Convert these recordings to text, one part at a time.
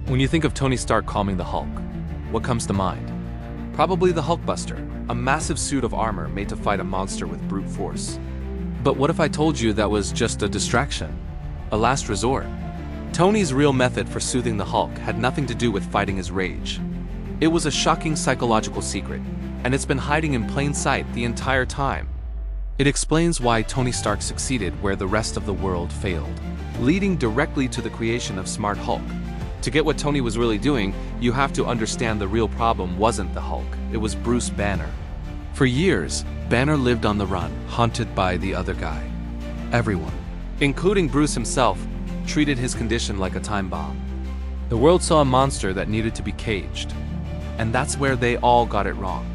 When you think of Tony Stark calming the Hulk, what comes to mind? Probably the Hulkbuster, a massive suit of armor made to fight a monster with brute force. But what if I told you that was just a distraction? A last resort? Tony's real method for soothing the Hulk had nothing to do with fighting his rage. It was a shocking psychological secret, and it's been hiding in plain sight the entire time. It explains why Tony Stark succeeded where the rest of the world failed, leading directly to the creation of Smart Hulk. To get what Tony was really doing, you have to understand the real problem wasn't the Hulk, it was Bruce Banner. For years, Banner lived on the run, haunted by the other guy. Everyone, including Bruce himself, treated his condition like a time bomb. The world saw a monster that needed to be caged, and that's where they all got it wrong.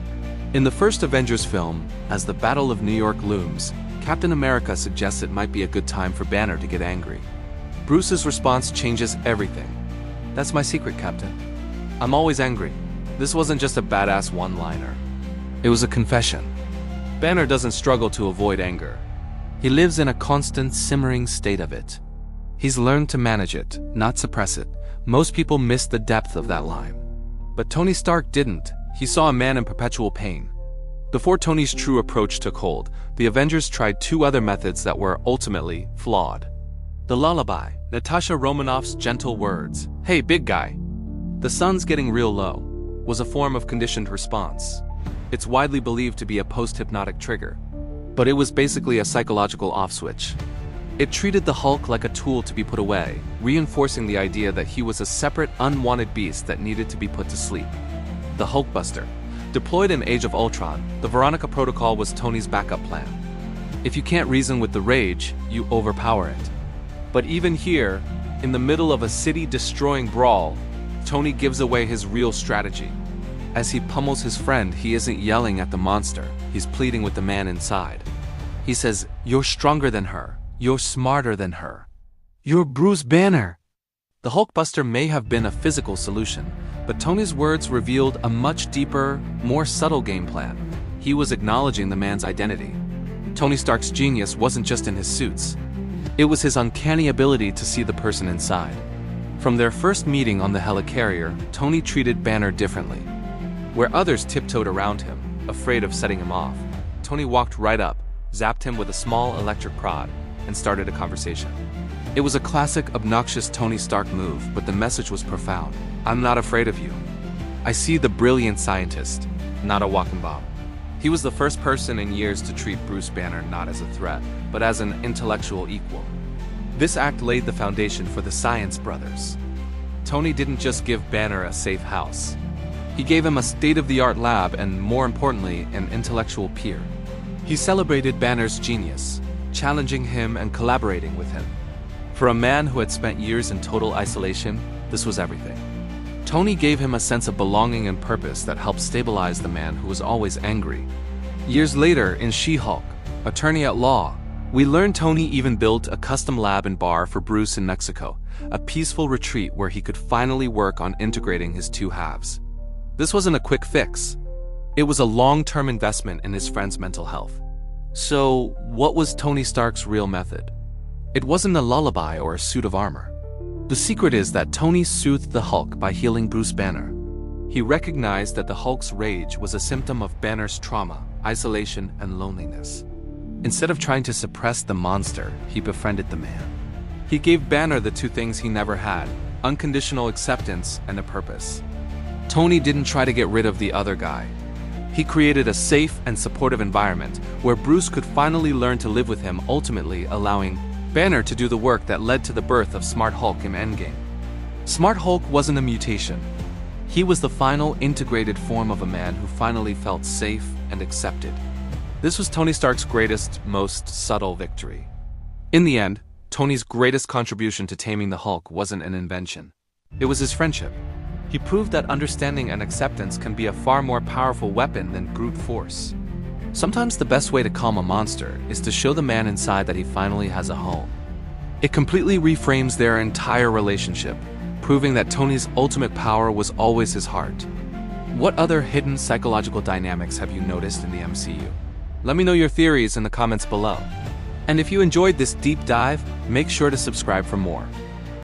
In the first Avengers film, as the Battle of New York looms, Captain America suggests it might be a good time for Banner to get angry. Bruce's response changes everything. "That's my secret, Captain. I'm always angry." This wasn't just a badass one-liner. It was a confession. Banner doesn't struggle to avoid anger. He lives in a constant simmering state of it. He's learned to manage it, not suppress it. Most people miss the depth of that line. But Tony Stark didn't. He saw a man in perpetual pain. Before Tony's true approach took hold, the Avengers tried two other methods that were ultimately flawed. The lullaby, Natasha Romanoff's gentle words, "Hey, big guy, the sun's getting real low," was a form of conditioned response. It's widely believed to be a post-hypnotic trigger, but it was basically a psychological off-switch. It treated the Hulk like a tool to be put away, reinforcing the idea that he was a separate, unwanted beast that needed to be put to sleep. The Hulkbuster. Deployed in Age of Ultron, the Veronica Protocol was Tony's backup plan. If you can't reason with the rage, you overpower it. But even here, in the middle of a city-destroying brawl, Tony gives away his real strategy. As he pummels his friend, he isn't yelling at the monster, he's pleading with the man inside. He says, "You're stronger than her. You're smarter than her. You're Bruce Banner." The Hulkbuster may have been a physical solution, but Tony's words revealed a much deeper, more subtle game plan. He was acknowledging the man's identity. Tony Stark's genius wasn't just in his suits. It was his uncanny ability to see the person inside. From their first meeting on the helicarrier, Tony treated Banner differently. Where others tiptoed around him, afraid of setting him off, Tony walked right up, zapped him with a small electric prod, and started a conversation. It was a classic, obnoxious Tony Stark move, but the message was profound. "I'm not afraid of you. I see the brilliant scientist, not a walking bomb." He was the first person in years to treat Bruce Banner not as a threat, but as an intellectual equal. This act laid the foundation for the Science Brothers. Tony didn't just give Banner a safe house. He gave him a state-of-the-art lab and, more importantly, an intellectual peer. He celebrated Banner's genius, challenging him and collaborating with him. For a man who had spent years in total isolation, this was everything. Tony gave him a sense of belonging and purpose that helped stabilize the man who was always angry. Years later, in She-Hulk, Attorney at Law, we learned Tony even built a custom lab and bar for Bruce in Mexico, a peaceful retreat where he could finally work on integrating his two halves. This wasn't a quick fix. It was a long-term investment in his friend's mental health. So, what was Tony Stark's real method? It wasn't a lullaby or a suit of armor. The secret is that Tony soothed the Hulk by healing Bruce Banner. He recognized that the Hulk's rage was a symptom of Banner's trauma, isolation, and loneliness. Instead of trying to suppress the monster, he befriended the man. He gave Banner the two things he never had: unconditional acceptance and a purpose. Tony didn't try to get rid of the other guy. He created a safe and supportive environment where Bruce could finally learn to live with him, ultimately allowing Banner to do the work that led to the birth of Smart Hulk in Endgame. Smart Hulk wasn't a mutation. He was the final integrated form of a man who finally felt safe and accepted. This was Tony Stark's greatest, most subtle victory. In the end, Tony's greatest contribution to taming the Hulk wasn't an invention. It was his friendship. He proved that understanding and acceptance can be a far more powerful weapon than brute force. Sometimes the best way to calm a monster is to show the man inside that he finally has a home. It completely reframes their entire relationship, proving that Tony's ultimate power was always his heart. What other hidden psychological dynamics have you noticed in the MCU? Let me know your theories in the comments below. And if you enjoyed this deep dive, make sure to subscribe for more.